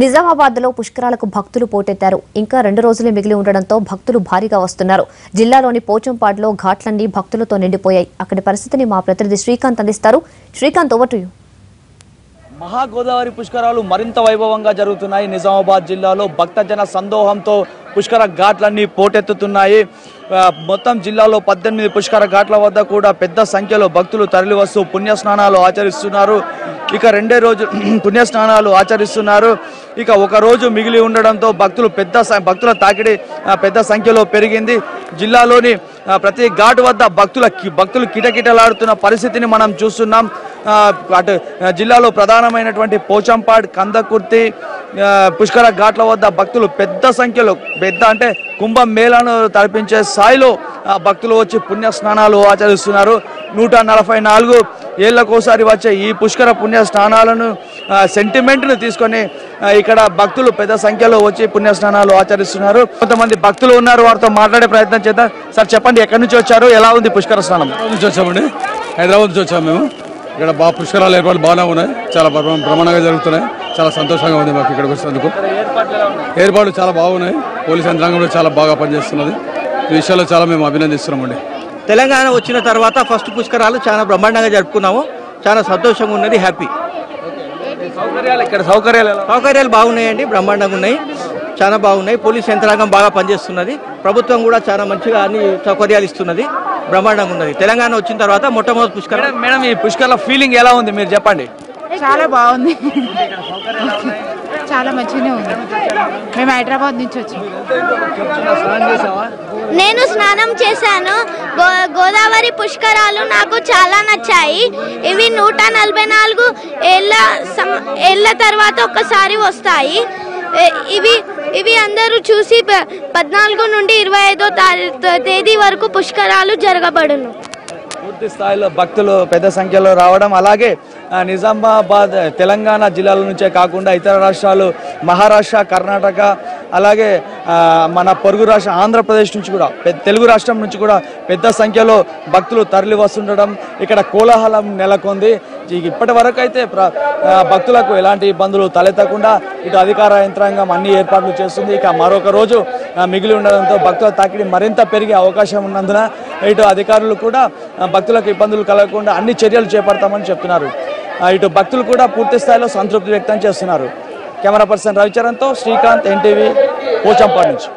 నిజామాబాద్లో పుష్కరాలకు భక్తులు పోటెత్తారు. ఇంకా 2 రోజులే మిగిలి ఉండడంతో భక్తులు భారీగా వస్తున్నారు. జిల్లాలోని పోచంపాడులో ఘాట్లన్నీ భక్తులతో నిండిపోయాయి. అక్కడి పరిస్థితిని మా ప్రతినిధి శ్రీకాంత్ అందిస్తారు. Srikanth, over to you. Mahagodavari పుష్కరాలు మరింత వైభవంగా జరుగుతున్నాయి. నిజామాబాద్ జిల్లాలో భక్తజన సందోహంతో పుష్కర ఘాట్లన్నీ పోటెత్తుతున్నాయి. మొత్తం జిల్లాలో 18 పుష్కర ఘాట్ల వద్ద కూడా పెద్ద సంఖ్యలో భక్తులు తరలివస్తూ పుణ్యస్నానాలు ఆచరిస్తున్నారు. ఇక 2 రోజు పుణ్యస్నానాలు ఆచరిస్తున్నారు. ఇక ఒక రోజు మిగిలి ఉండడంతో భక్తుల తాకిడి పెద్ద సంఖ్యలో పెరిగింది. జిల్లాలోని ప్రతి ఘాట్ వద్ద భక్తులు కిటకిటలాడుతున్న పరిస్థితిని మనం చూస్తున్నాం. అటు జిల్లాలో ప్రధానమైనటువంటి పోచంపాడ్, కందకుర్తి పుష్కర ఘాట్ల వద్ద భక్తులు పెద్ద సంఖ్యలో అంటే కుంభం మేళాను తలపించే స్థాయిలో భక్తులు వచ్చి పుణ్య స్నానాలు ఆచరిస్తున్నారు. 144 ఏళ్లకోసారి వచ్చే ఈ పుష్కర పుణ్య స్నానాలను సెంటిమెంట్ను తీసుకొని ఇక్కడ భక్తులు పెద్ద సంఖ్యలో వచ్చి పుణ్య స్నానాలు ఆచరిస్తున్నారు. కొంతమంది భక్తులు ఉన్నారు, వారితో మాట్లాడే ప్రయత్నం చేద్దాం. సార్ చెప్పండి, ఎక్కడి నుంచి వచ్చారు, ఎలా ఉంది పుష్కర స్నానం? నుంచి వచ్చామండి, హైదరాబాద్ నుంచి వచ్చాము మేము. ఇక్కడ పుష్కరాలు ఏర్పాట్లు బాగానే ఉన్నాయి, చాలా ప్రమాణంగా జరుగుతున్నాయి. చాలా సంతోషంగా ఉంది మాకు ఇక్కడికి వచ్చినందుకు. ఏర్పాట్లు చాలా బాగున్నాయి, పోలీస్ యంత్రాంగం కూడా చాలా బాగా పనిచేస్తున్నది. ఈ విషయాల్లో చాలా మేము అభినందిస్తున్నామండి. తెలంగాణ వచ్చిన తర్వాత ఫస్ట్ పుష్కరాలు చాలా బ్రహ్మాండంగా జరుపుకున్నాము. చాలా సంతోషంగా ఉన్నది, హ్యాపీ. సౌకర్యాలు బాగున్నాయండి, బ్రహ్మాండంగా ఉన్నాయి, చాలా బాగున్నాయి. పోలీస్ యంత్రాంగం బాగా పనిచేస్తున్నది. ప్రభుత్వం కూడా చాలా మంచిగా అన్ని సౌకర్యాలు ఇస్తున్నది, బ్రహ్మాండంగా ఉన్నది. తెలంగాణ వచ్చిన తర్వాత మొట్టమొదటి పుష్కరం. మేడం, ఈ పుష్కరాల ఫీలింగ్ ఎలా ఉంది, మీరు చెప్పండి. చాలా బాగుంది, చాలా మంచిగానే ఉంది. మేము హైదరాబాద్ నుంచి వచ్చాము. నేను స్నానం చేశాను. గోదావరి పుష్కరాలు నాకు చాలా నచ్చాయి. ఇవి 144 ఏళ్ళ తర్వాత ఒక్కసారి వస్తాయి. ఇవి అందరూ చూసి 14 నుండి 25వ తేదీ వరకు పుష్కరాలు జరగబడును. పూర్తి స్థాయిలో భక్తులు పెద్ద సంఖ్యలో రావడం, అలాగే నిజామాబాద్ తెలంగాణ జిల్లాల నుంచే కాకుండా ఇతర రాష్ట్రాలు మహారాష్ట్ర, కర్ణాటక, అలాగే మన పొరుగు రాష్ట్ర ఆంధ్రప్రదేశ్ నుంచి కూడా తెలుగు రాష్ట్రం నుంచి కూడా పెద్ద సంఖ్యలో భక్తులు తరలి వస్తుండడం ఇక్కడ కోలాహలం నెలకొంది. ఇప్పటి వరకు అయితే భక్తులకు ఎలాంటి ఇబ్బందులు తలెత్తకుండా ఇటు అధికార యంత్రాంగం అన్ని ఏర్పాట్లు చేస్తుంది. ఇక మరొక రోజు మిగిలి ఉండడంతో భక్తుల తాకిడి మరింత పెరిగే అవకాశం ఉన్నందున ఇటు అధికారులు కూడా భక్తులకు ఇబ్బందులు కలగకుండా అన్ని చర్యలు చేపడతామని చెప్తున్నారు. ఇటు భక్తులు కూడా పూర్తి స్థాయిలో సంతృప్తి వ్యక్తం చేస్తున్నారు. కెమెరా పర్సన్ రవిచరణ్తో శ్రీకాంత్, ఎన్టీవీ, పోచంపాడు నుంచి.